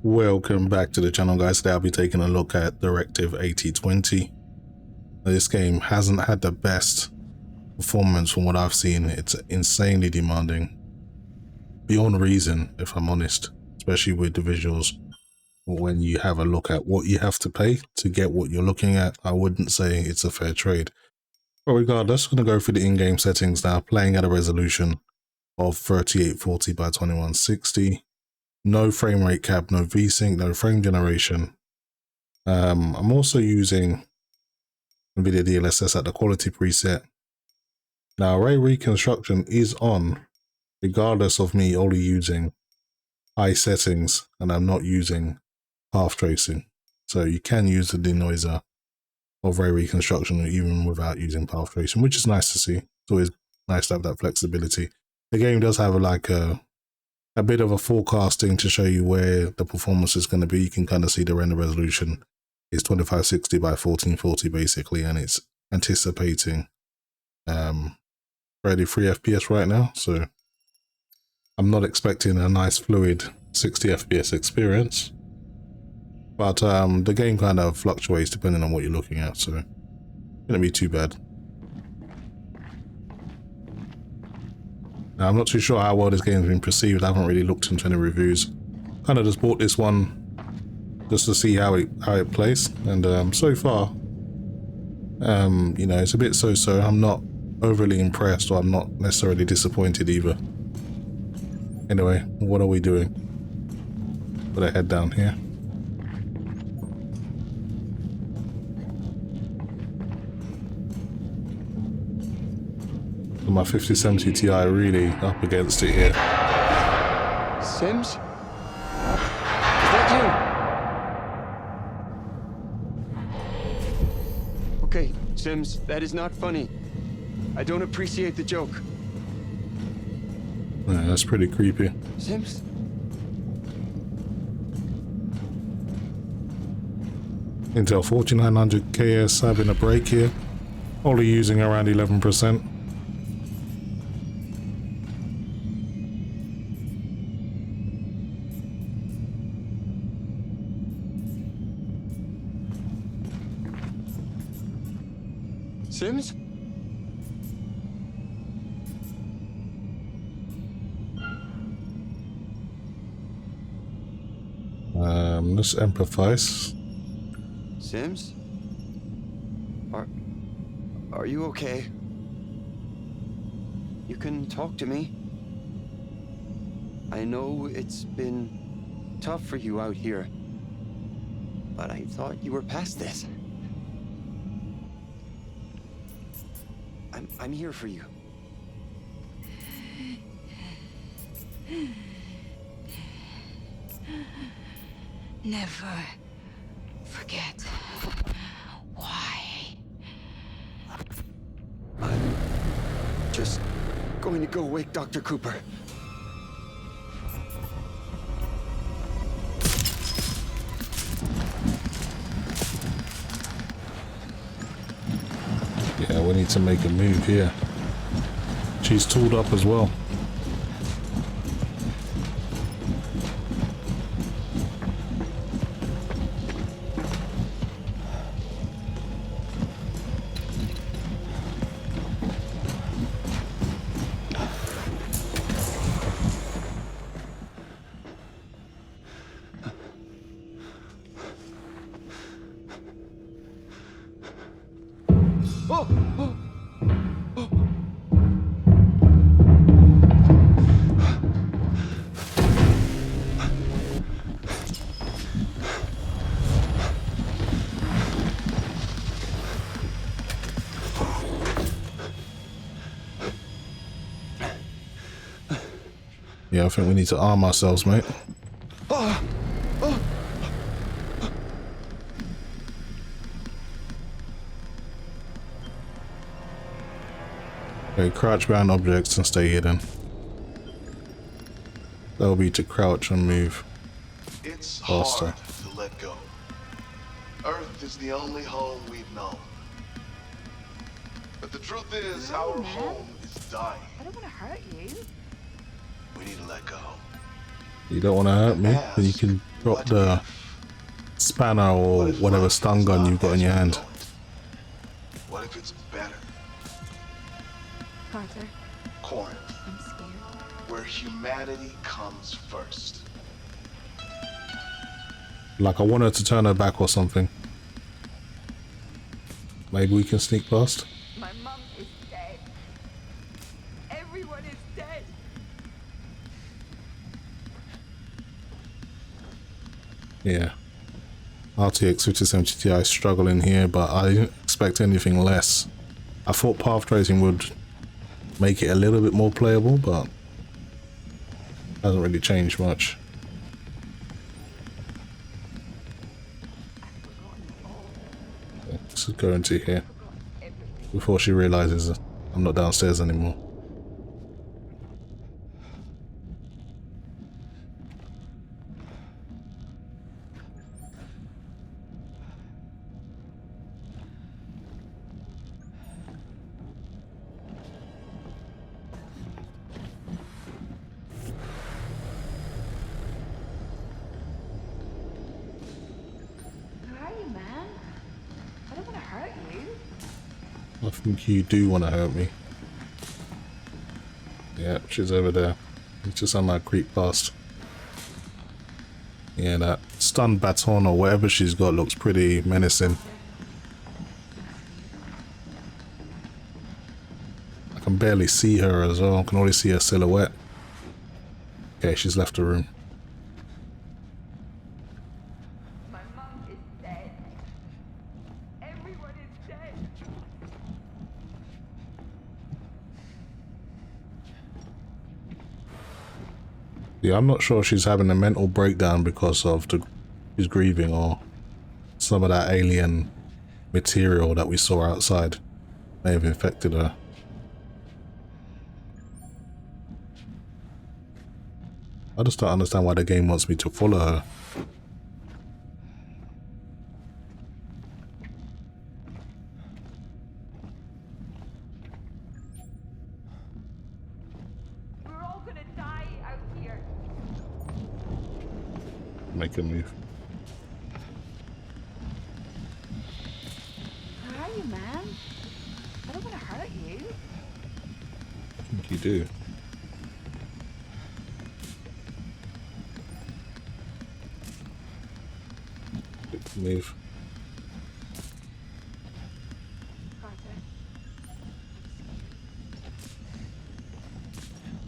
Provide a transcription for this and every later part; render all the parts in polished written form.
Welcome back to the channel, guys. Today I'll be taking a look at Directive 8020. This game hasn't had the best performance from what I've seen. It's insanely demanding, beyond reason, if I'm honest, especially with the visuals. When you have a look at what you have to pay to get what you're looking at, I wouldn't say it's a fair trade. But regardless, I'm going to go through the in-game settings now, playing at a resolution of 3840 by 2160. No frame rate cap, no VSync, no frame generation. I'm also using NVIDIA DLSS at the quality preset. Now, array reconstruction is on, regardless of me only using high settings, and I'm not using path tracing. So you can use the denoiser of array reconstruction even without using path tracing, which is nice to see. It's always nice to have that flexibility. The game does have a bit of a forecasting to show you where the performance is going to be. You can kind of see the render resolution is 2560 by 1440 basically, and it's anticipating 33 FPS right now. So I'm not expecting a nice fluid 60 FPS experience, but the game kind of fluctuates depending on what you're looking at, so it shouldn't be too bad. Now, I'm not too sure how well this game's been perceived. I haven't really looked into any reviews. Kind of just bought this one just to see how it plays, and so far, you know, it's a bit so-so. I'm not overly impressed, or I'm not necessarily disappointed either. Anyway, what are we doing? Put a head down here. My 5070 Ti really up against it here. Sims? Is that you? Okay, Sims, that is not funny. I don't appreciate the joke. Yeah, that's pretty creepy. Sims? Intel 14900KS having a break here. Only using around 11%. Sims? Let's empathize. Sims? Are you okay? You can talk to me. I know it's been tough for you out here, but I thought you were past this. I'm here for you. Never forget why. I'm just going to go wake Dr. Cooper. Yeah, we need to make a move here. She's tooled up as well. Yeah, I think we need to arm ourselves, mate. Okay, crouch behind objects and stay hidden. That'll be to crouch and move. It's faster. hard to let go. Earth is the only home we've known. But the truth is, our home is dying. I don't want to hurt you. We need to let go. You don't want to hurt me? Then you Ask, can drop what the if? spanner or What if whatever life stun is gun not you've got in as your we hand. know it? What if it's better? Carter, Corinth, I'm scared. where humanity comes first. Like I want her to turn her back or something. Maybe we can sneak past. My mom is dead. Everyone is dead. Yeah. RTX 5070 Ti is struggling here, but I didn't expect anything less. I thought path tracing would make it a little bit more playable, but hasn't really changed much. Let's go into here before she realizes that I'm not downstairs anymore. Where are you, man? I don't want to hurt you. I think you do want to hurt me. Yeah, she's over there. It's just on that creep past. Yeah, that stun baton or whatever she's got looks pretty menacing. I can barely see her as well. I can only see her silhouette. Okay, she's left the room. My mom is dead. Everyone is dead. Yeah, I'm not sure if she's having a mental breakdown because of she's grieving or some of that alien material that we saw outside may have infected her. I just don't understand why the game wants me to follow her. We're all gonna die out here. Make a move. Where are you, man? I don't want to hurt you. I think you do. Move. Carter,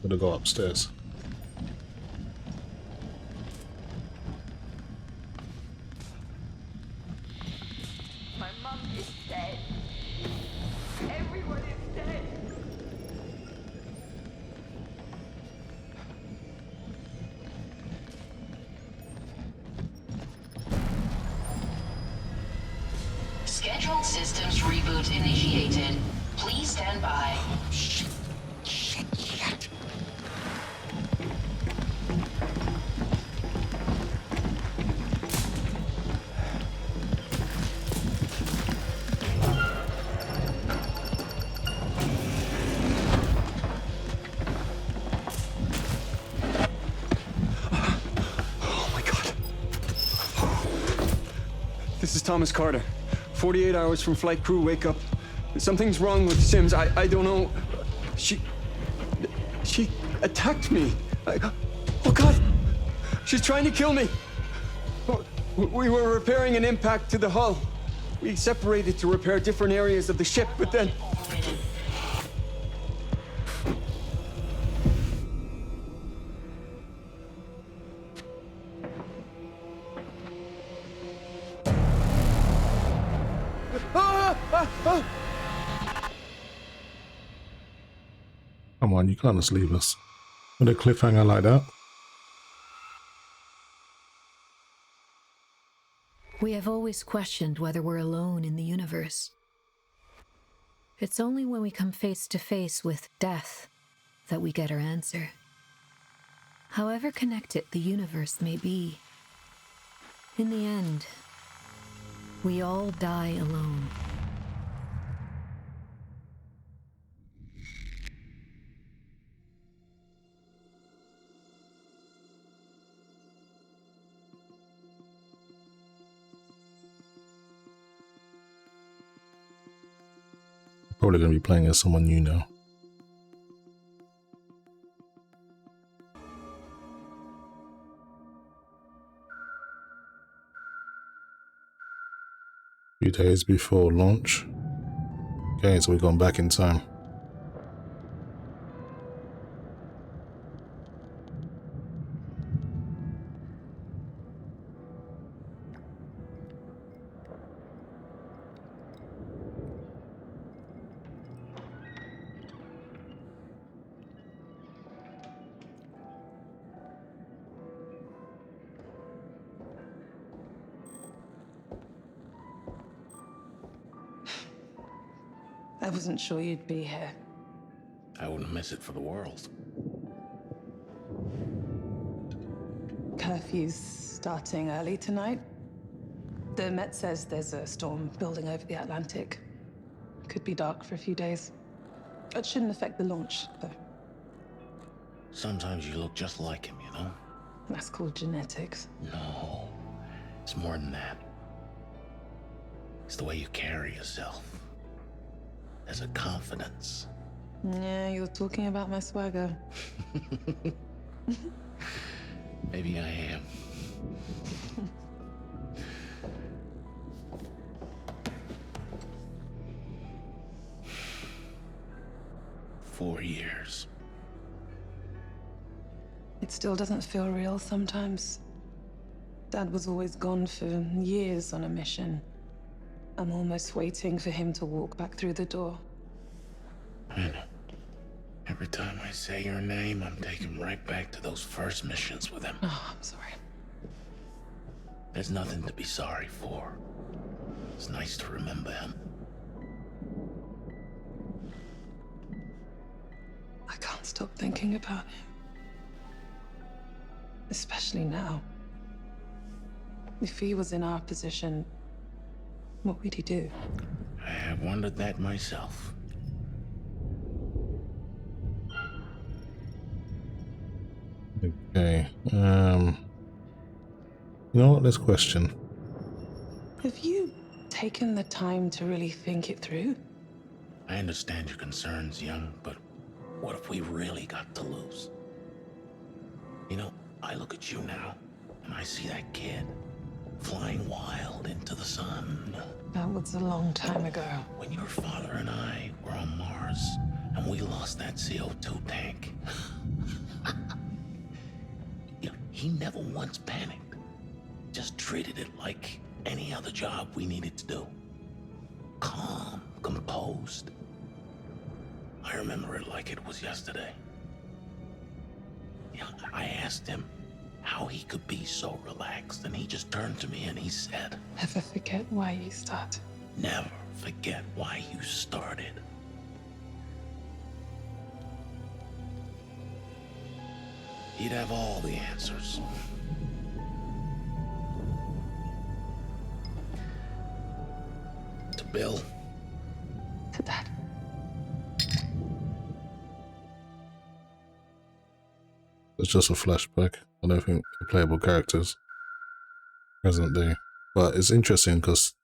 Gonna go upstairs. my mom is dead. Everyone is dead. Scheduled systems reboot initiated. Please stand by. Shit. Oh my God. This is Thomas Carter. 48 hours from flight crew, wake up. Something's wrong with Sims. I don't know. She attacked me. Oh God! She's trying to kill me. We were repairing an impact to the hull. We separated to repair different areas of the ship, but then... Come on, you can't just leave us with a cliffhanger like that. We have always questioned whether we're alone in the universe. It's only when we come face to face with death that we get our answer. However connected the universe may be, in the end, we all die alone. Probably going to be playing as someone new now. Few days before launch. Okay, so we've gone back in time. I wasn't sure you'd be here. I wouldn't miss it for the world. Curfew's starting early tonight. The Met says there's a storm building over the Atlantic. Could be dark for a few days. It shouldn't affect the launch, though. Sometimes you look just like him, you know? That's called genetics. No, it's more than that. It's the way you carry yourself. There's a confidence. Yeah, you're talking about my swagger. Maybe I am. Four years. It still doesn't feel real sometimes. Dad was always gone for years on a mission. I'm almost waiting for him to walk back through the door. I know. Every time I say your name, I'm taken right back to those first missions with him. Oh, I'm sorry. There's nothing to be sorry for. It's nice to remember him. I can't stop thinking about him. Especially now. If he was in our position, what would he do? I have wondered that myself. Okay. You know what? Let's question. Have you taken the time to really think it through? I understand your concerns, young, but what if we really got to lose? You know, I look at you now, and I see that kid flying wild into the sun. That was a long time ago. When your father and I were on Mars, and we lost that CO2 tank. You know, he never once panicked. Just treated it like any other job we needed to do. Calm, composed. I remember it like it was yesterday. You know, I asked him how he could be so relaxed, and he just turned to me and he said, Never forget why you start. never forget why you started. He'd have all the answers. To Bill, To Dad. It's just a flashback. I don't think the playable characters present day. But it's interesting because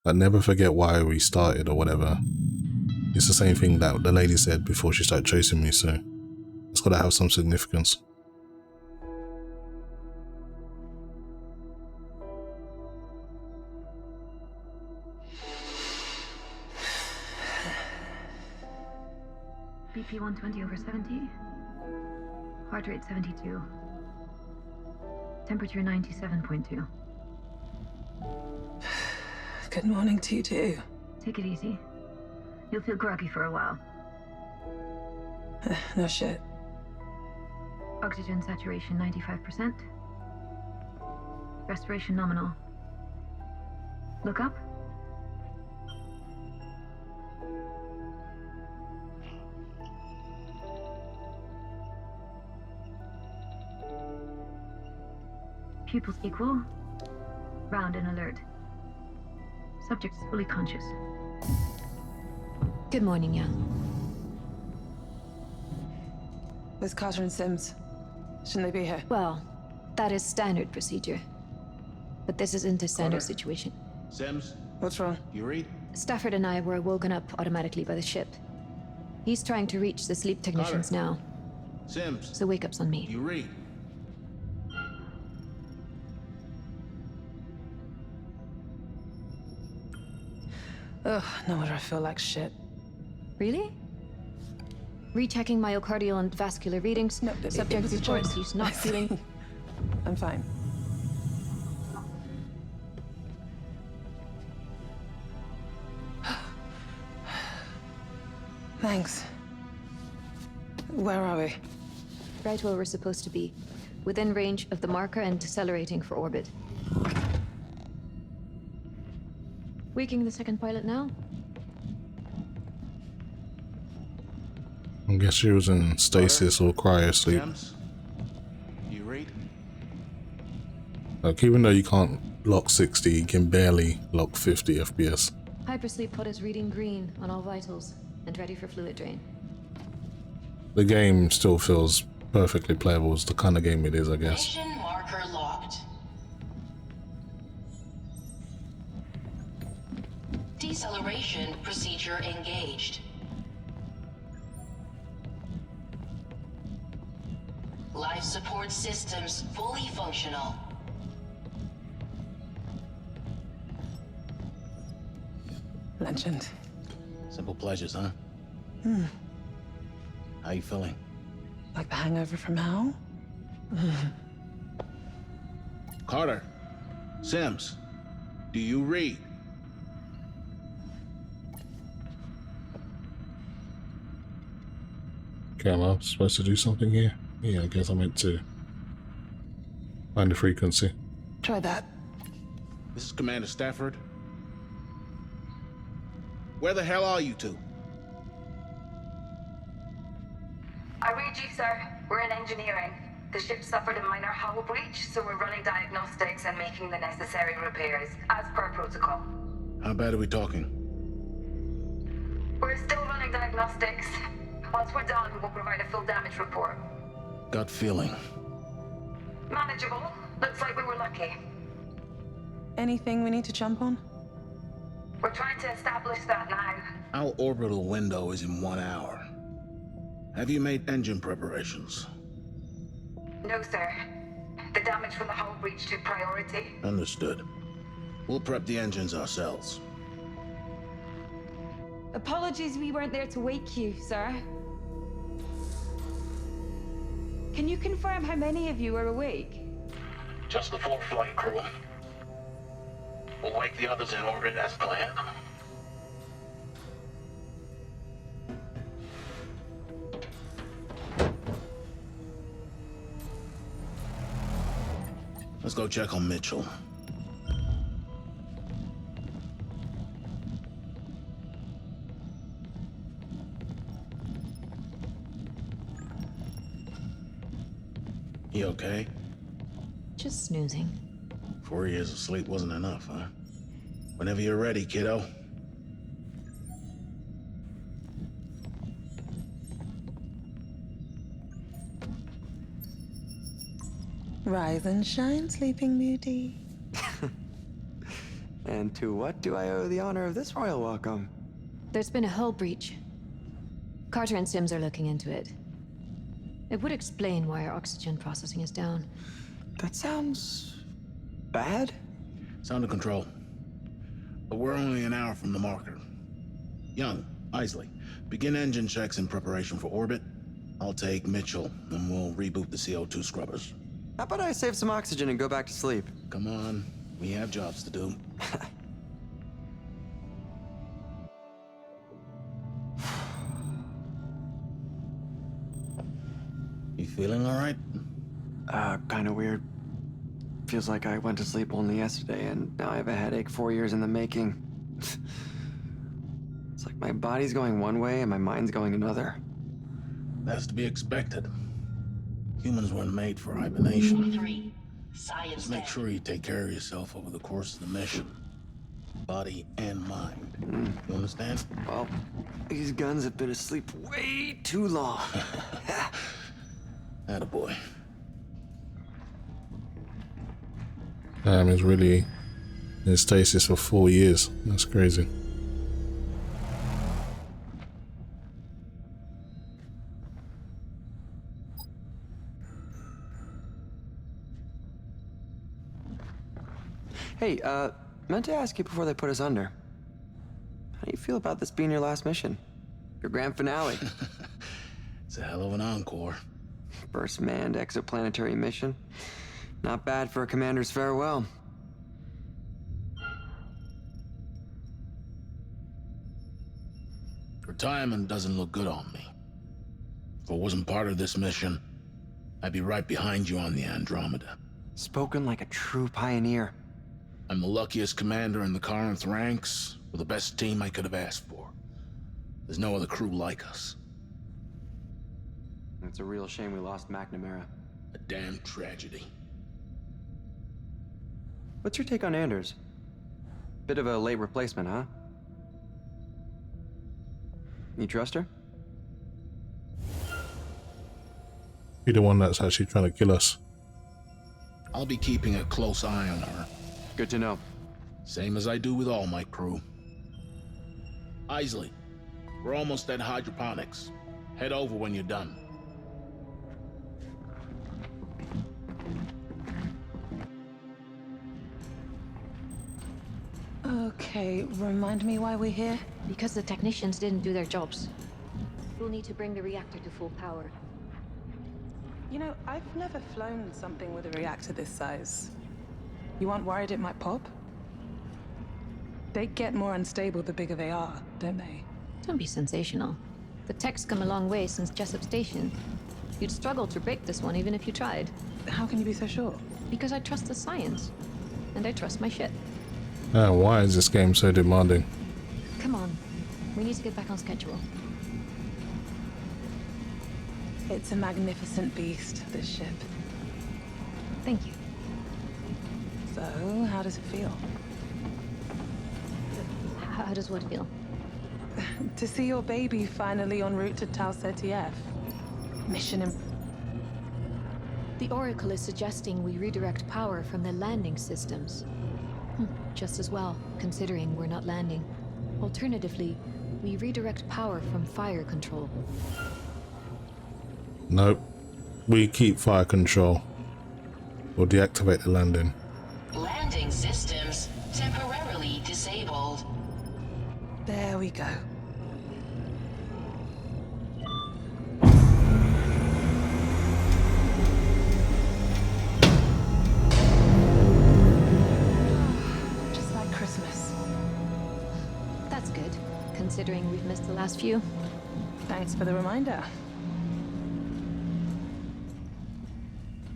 I never forget why we started or whatever. It's the same thing that the lady said before she started chasing me, so it's got to have some significance. BP 120/70. Heart rate 72. Temperature 97.2. Good morning to you too. Take it easy. You'll feel groggy for a while. No shit. Oxygen saturation 95%. Respiration nominal. Look up. Pupils equal. Round and alert. Subject is fully conscious. Good morning, young. Where's Carter and Sims? Shouldn't they be here? Well, that is standard procedure. But this isn't a standard Carter. situation. Sims, What's wrong? you read? Stafford and I were woken up automatically by the ship. He's trying to reach the sleep technicians now, Sims, so wake-up's on me. you read? Ugh, no wonder I feel like shit. Really? Rechecking myocardial and vascular readings. No, Subject it was a reports choice. he's not feeling. I'm fine. Thanks. Where are we? Right where we're supposed to be, within range of the marker and decelerating for orbit. Waking the second pilot now? I guess she was in stasis or cryo sleep. Sims, you read? Like, even though you can't lock 60, you can barely lock 50 FPS. Hypersleep pod is reading green on all vitals and ready for fluid drain. The game still feels perfectly playable. It's the kind of game it is, I guess. Mission marker locked. Deceleration procedure engaged. Life support systems fully functional. Legend. Simple pleasures, huh? How you feeling? Like the hangover from hell? Carter, Sims, do you read? Okay, am I supposed to do something here? Yeah, I guess I meant to find the frequency. Try that. This is Commander Stafford. Where the hell are you two? I read you, sir. We're in engineering. The ship suffered a minor hull breach, so we're running diagnostics and making the necessary repairs, as per protocol. How bad are we talking? We're still running diagnostics. Once we're done, we'll provide a full damage report. Gut feeling. Manageable. Looks like we were lucky. Anything we need to jump on? We're trying to establish that now. Our orbital window is in 1 hour. Have you made engine preparations? No, sir. The damage from the hull breach took priority. Understood. We'll prep the engines ourselves. Apologies we weren't there to wake you, sir. Can you confirm how many of you are awake? Just the full flight crew. We'll wake the others in orbit as planned. Let's go check on Mitchell. He okay? Just snoozing. 4 years of sleep wasn't enough, huh? Whenever you're ready, kiddo. Rise and shine, Sleeping Beauty. And to what do I owe the honor of this royal welcome? There's been a hull breach. Carter and Sims are looking into it. It would explain why our oxygen processing is down. That sounds bad. Sound of control. But we're only an hour from the marker. Young, Isley, begin engine checks in preparation for orbit. I'll take Mitchell, and we'll reboot the CO2 scrubbers. How about I save some oxygen and go back to sleep? Come on, we have jobs to do. You feeling all right? Kinda weird. Feels like I went to sleep only yesterday, and now I have a headache 4 years in the making. It's like my body's going one way and my mind's going another. That's to be expected. Humans weren't made for hibernation. 3. Science Just make sure you take care of yourself over the course of the mission. Body and mind. You understand? Well, these guns have been asleep way too long. Attaboy. Damn, he's really in stasis for 4 years. That's crazy. Hey, meant to ask you before they put us under. How do you feel about this being your last mission? Your grand finale? It's a hell of an encore. First manned exoplanetary mission. Not bad for a commander's farewell. Retirement doesn't look good on me. If I wasn't part of this mission, I'd be right behind you on the Andromeda. Spoken like a true pioneer. I'm the luckiest commander in the Corinth ranks, with the best team I could have asked for. There's no other crew like us. It's a real shame we lost McNamara. A damn tragedy. What's your take on Anders? Bit of a late replacement, huh? You trust her? You're the one that's actually trying to kill us. I'll be keeping a close eye on her. Good to know. Same as I do with all my crew. Isley, we're almost at hydroponics. Head over when you're done. Okay, remind me why we're here? Because the technicians didn't do their jobs. We'll need to bring the reactor to full power. You know, I've never flown something with a reactor this size. You aren't worried it might pop? They get more unstable the bigger they are, don't they? Don't be sensational. The tech's come a long way since Jessup Station. You'd struggle to break this one even if you tried. How can you be so sure? Because I trust the science. And I trust my shit. Why is this game so demanding? Come on. We need to get back on schedule. It's a magnificent beast, this ship. Thank you. So, how does it feel? How does what feel? To see your baby finally en route to Tau CTF. The Oracle is suggesting we redirect power from the landing systems. Just as well, considering we're not landing. Alternatively, we redirect power from fire control. Nope. We keep fire control. We'll deactivate the landing. Landing systems temporarily disabled. There we go. Just like Christmas. That's good, considering we've missed the last few. Thanks for the reminder.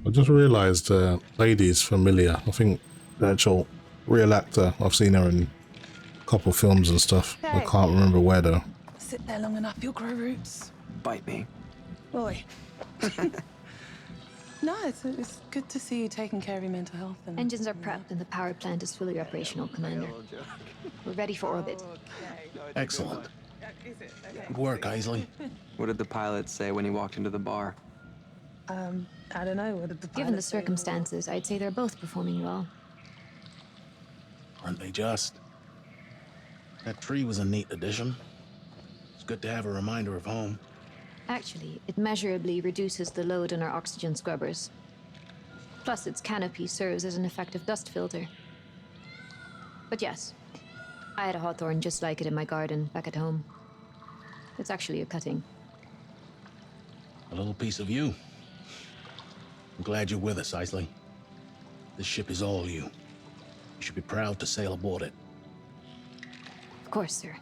I just realised the lady's familiar. I think the actual real actor, I've seen her in a couple films and stuff. I can't remember where though. Sit there long enough, you'll grow roots. Bite me. Boy. No, it's good to see you taking care of your mental health. And Engines are prepped and the power plant is fully operational, Commander. We're ready for orbit. Excellent. Good work, Isley. What did the pilot say when he walked into the bar? I don't know. What did the Given the pilot say? circumstances, I'd say they're both performing well. Aren't they just? That tree was a neat addition. It's good to have a reminder of home. Actually, it measurably reduces the load on our oxygen scrubbers. Plus, its canopy serves as an effective dust filter. But yes, I had a hawthorn just like it in my garden back at home. It's actually a cutting. A little piece of you. I'm glad you're with us, Isley. This ship is all you. You should be proud to sail aboard it. Of course, sir.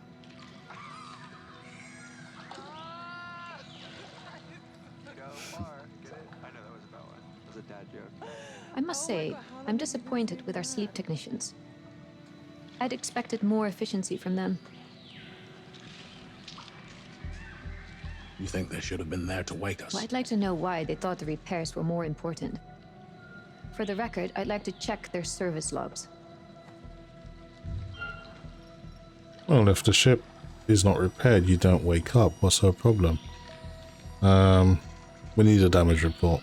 I must say, I'm disappointed with our sleep technicians. I'd expected more efficiency from them. You think they should have been there to wake us? Well, I'd like to know why they thought the repairs were more important. For the record, I'd like to check their service logs. Well, if the ship is not repaired, you don't wake up. What's her problem? We need a damage report.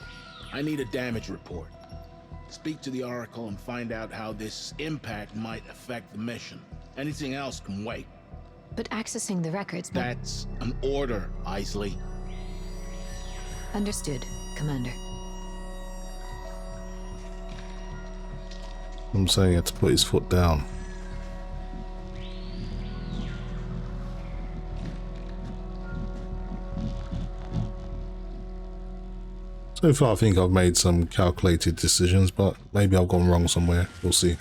I need a damage report. Speak to the Oracle and find out how this impact might affect the mission. Anything else can wait. But accessing the records... That's an order, Isley. Understood, Commander. I'm saying he had to put his foot down. So far I think I've made some calculated decisions, but maybe I've gone wrong somewhere. We'll see.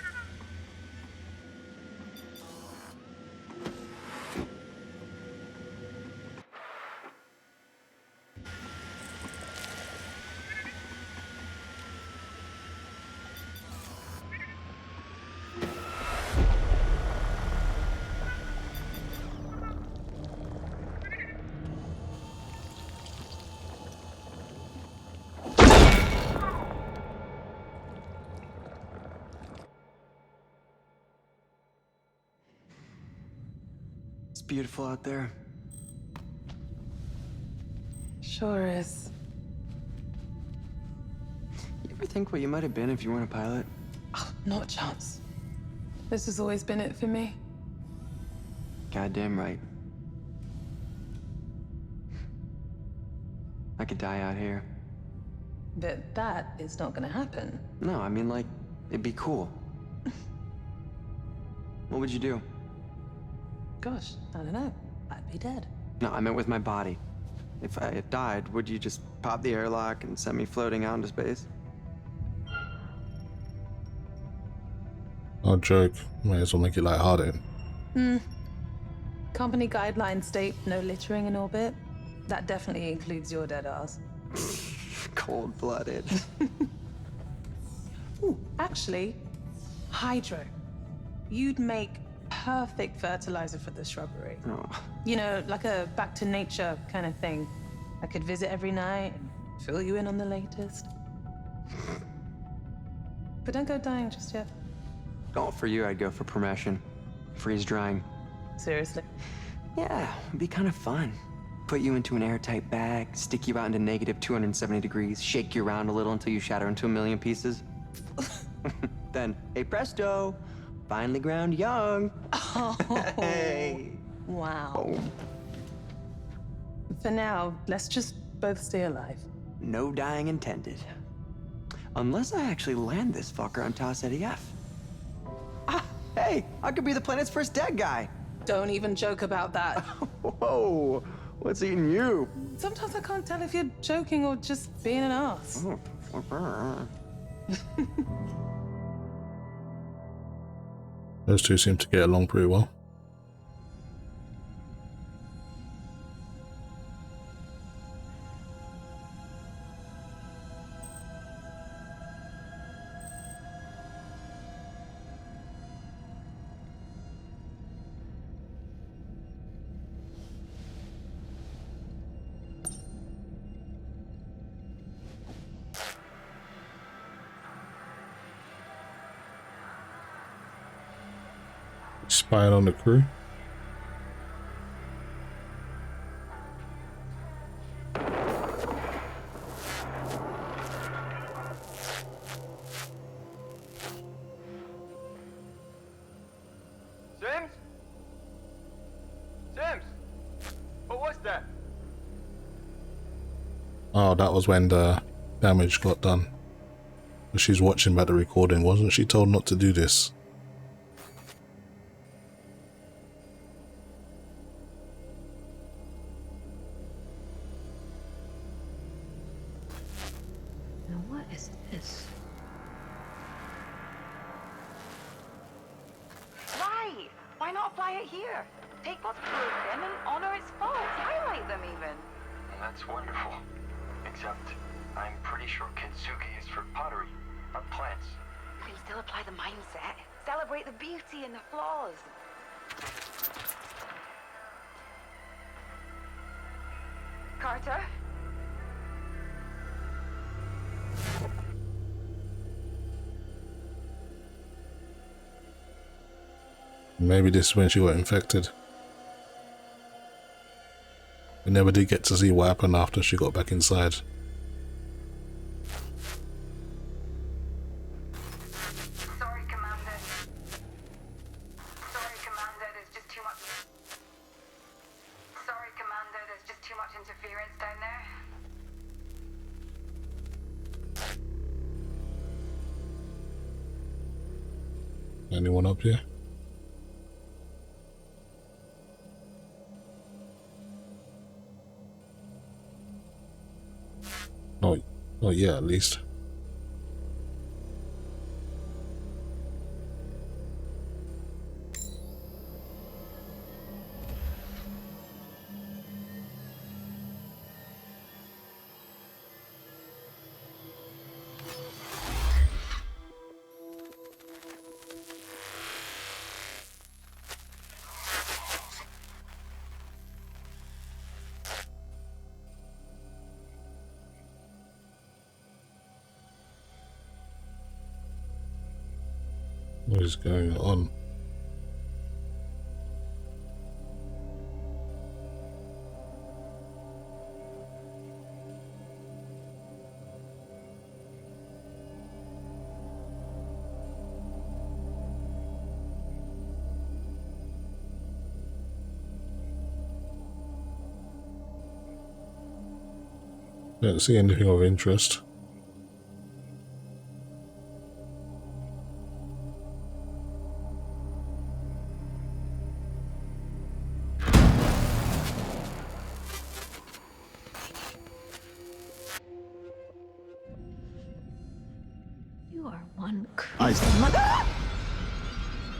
It's beautiful out there. Sure is. You ever think what you might have been if you weren't a pilot? Oh, not a chance. This has always been it for me. Goddamn right. I could die out here. But that is not gonna happen. No, I mean, like, it'd be cool. What would you do? Gosh, I don't know. I'd be dead. No, I meant with my body. If I had died, would you just pop the airlock and send me floating out into space? I'll joke. May as well make it lighthearted. Company guidelines state no littering in orbit. That definitely includes your dead ass. Cold-blooded. Ooh, actually, hydro. You'd make perfect fertilizer for the shrubbery. Oh. You know, like a back to nature kind of thing. I could visit every night and fill you in on the latest. But don't go dying just yet. Oh, for you, I'd go for permission. Freeze drying. Seriously. Yeah, it'd be kind of fun. Put you into an airtight bag, stick you out into negative 270 degrees, shake you around a little until you shatter into a million pieces. Then, hey presto, finally ground young. Oh, Hey. wow. Boom. For now, let's just both stay alive. No dying intended. Unless I actually land this fucker on Taos Eddie F. Ah, hey, I could be the planet's first dead guy. Don't even joke about that. Whoa, what's eating you? Sometimes I can't tell if you're joking or just being an ass. Those two seem to get along pretty well. Spying on the crew. Sims? Sims? What was that? Oh, that was when the damage got done. She's watching back the recording. Wasn't she told not to do this? Now what is this? Right! Why not apply it here? Take what's broken and honor its faults. Highlight them even. That's wonderful. Except, I'm pretty sure kintsugi is for pottery, not plants. You can still apply the mindset. Celebrate the beauty and the flaws. Carter? Maybe this is when she got infected. We never did get to see what happened after she got back inside. Sorry, Commander. Sorry, Commander, there's just too much... Sorry, Commander, there's just too much interference down there. Anyone up here? No, not yet, at least. What is going on? Don't see anything of interest. You are one crazy mother.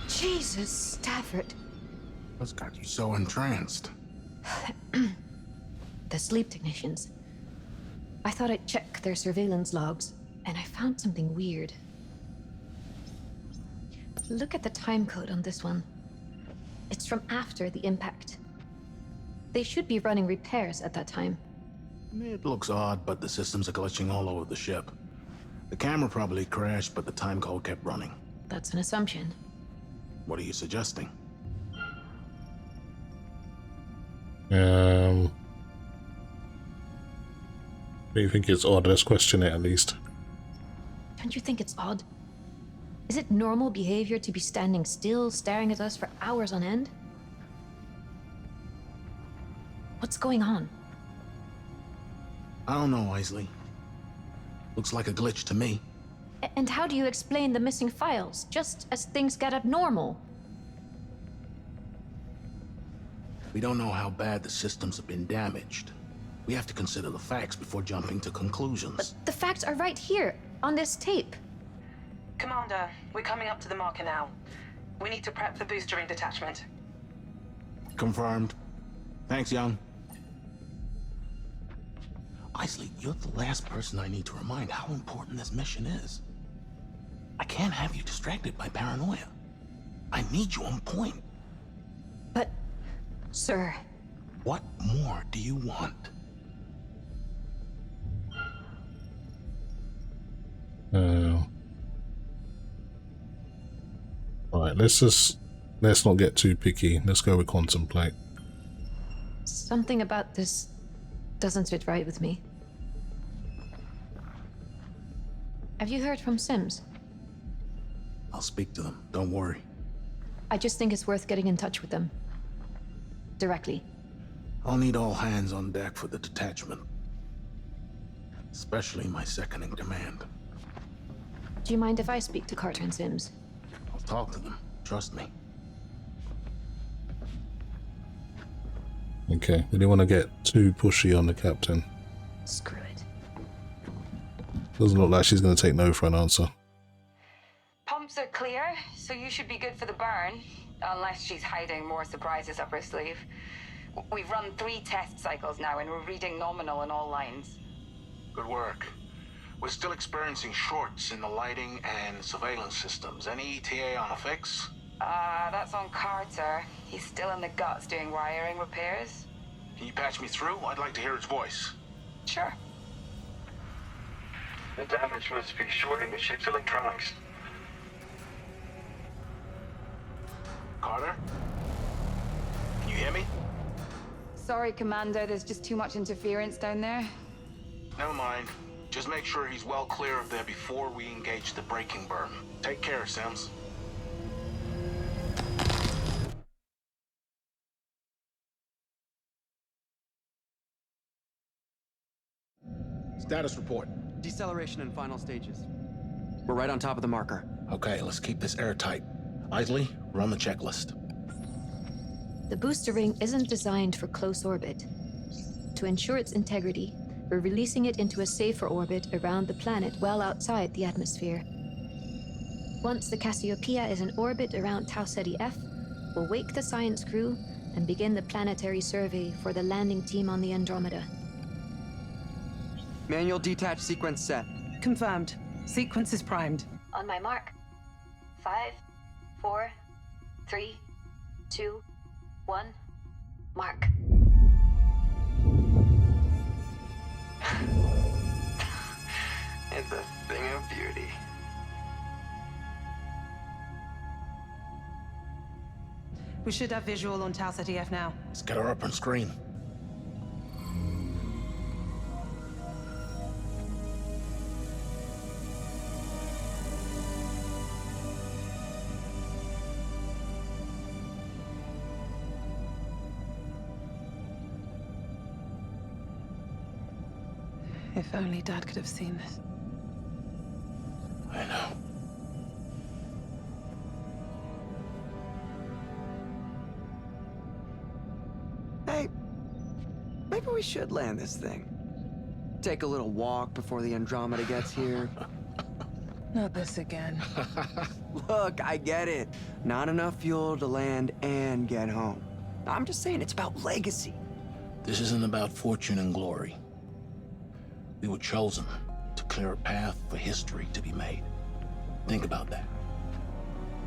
Jesus, Stafford. What's got you so entranced? The sleep technicians. I thought I'd check their surveillance logs, and I found something weird. Look at the time code on this one. It's from after the impact. They should be running repairs at that time. It looks odd, but the systems are glitching all over the ship. The camera probably crashed, but the time code kept running. That's an assumption. What are you suggesting? Do you think it's odd? Let's question it at least. Don't you think it's odd? Is it normal behavior to be standing still, staring at us for hours on end? What's going on? I don't know, Isley. Looks like a glitch to me. And how do you explain the missing files, just as things get abnormal? We don't know how bad the systems have been damaged. We have to consider the facts before jumping to conclusions. But the facts are right here, on this tape. Commander, we're coming up to the marker now. We need to prep the boostering detachment. Confirmed. Thanks, Young. Isley, you're the last person I need to remind how important this mission is. I can't have you distracted by paranoia. I need you on point. But, sir... What more do you want? Alright, let's not get too picky. Let's go with contemplate. Something about this doesn't sit right with me. Have you heard from Sims? I'll speak to them, don't worry. I just think it's worth getting in touch with them. Directly. I'll need all hands on deck for the detachment. Especially my second in command. Do you mind if I speak to Carter and Sims? I'll talk to them, trust me. Okay, we don't want to get too pushy on the captain. Screw it. Doesn't look like she's going to take no for an answer. Pumps are clear, so you should be good for the burn. Unless she's hiding more surprises up her sleeve. We've run 3 test cycles now, and we're reading nominal in all lines. Good work. We're still experiencing shorts in the lighting and surveillance systems. Any ETA on a fix? That's on Carter. He's still in the guts doing wiring repairs. Can you patch me through? I'd like to hear his voice. Sure. The damage must be shorting the ship's electronics. Carter? Can you hear me? Sorry, Commander, there's just too much interference down there. Never mind. Just make sure he's well clear of there before we engage the braking burn. Take care, Sims. Status report. Deceleration in final stages. We're right on top of the marker. Okay, let's keep this airtight. Isley, run the checklist. The booster ring isn't designed for close orbit. To ensure its integrity, we're releasing it into a safer orbit around the planet well outside the atmosphere. Once the Cassiopeia is in orbit around Tau Ceti F, we'll wake the science crew and begin the planetary survey for the landing team on the Andromeda. Manual detach sequence set. Confirmed. Sequence is primed. On my mark. 5, 4, 3, 2, 1. Mark. It's a thing of beauty. We should have visual on Tau Ceti F now. Let's get her up on screen. If only Dad could have seen this. I know. Hey, maybe we should land this thing. Take a little walk before the Andromeda gets here. Not this again. Look, I get it. Not enough fuel to land and get home. I'm just saying it's about legacy. This isn't about fortune and glory. We were chosen to clear a path for history to be made. Think about that.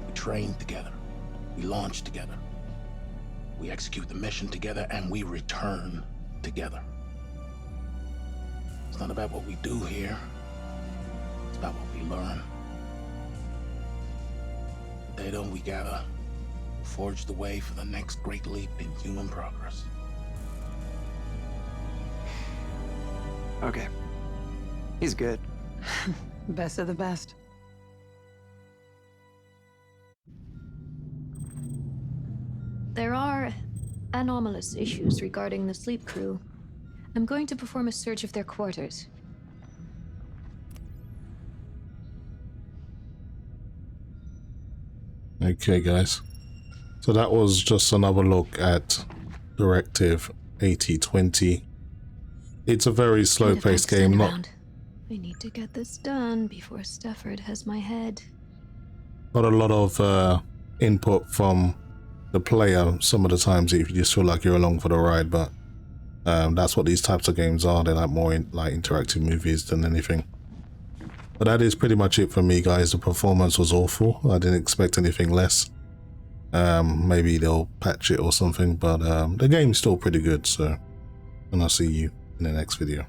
We trained together. We launched together. We execute the mission together, and we return together. It's not about what we do here. It's about what we learn. The data we gather forge the way for the next great leap in human progress. Okay. He's good. Best of the best. There are anomalous issues regarding the sleep crew. I'm going to perform a search of their quarters. Okay, guys. So that was just another look at Directive 8020. It's a very slow-paced game. We need to get this done before Stafford has my head. Not a lot of input from the player some of the times if you just feel like you're along for the ride, but that's what these types of games are. They're like more like interactive movies than anything. But that is pretty much it for me, guys. The performance was awful. I didn't expect anything less. Maybe they'll patch it or something, but the game's still pretty good. So, and I'll see you in the next video.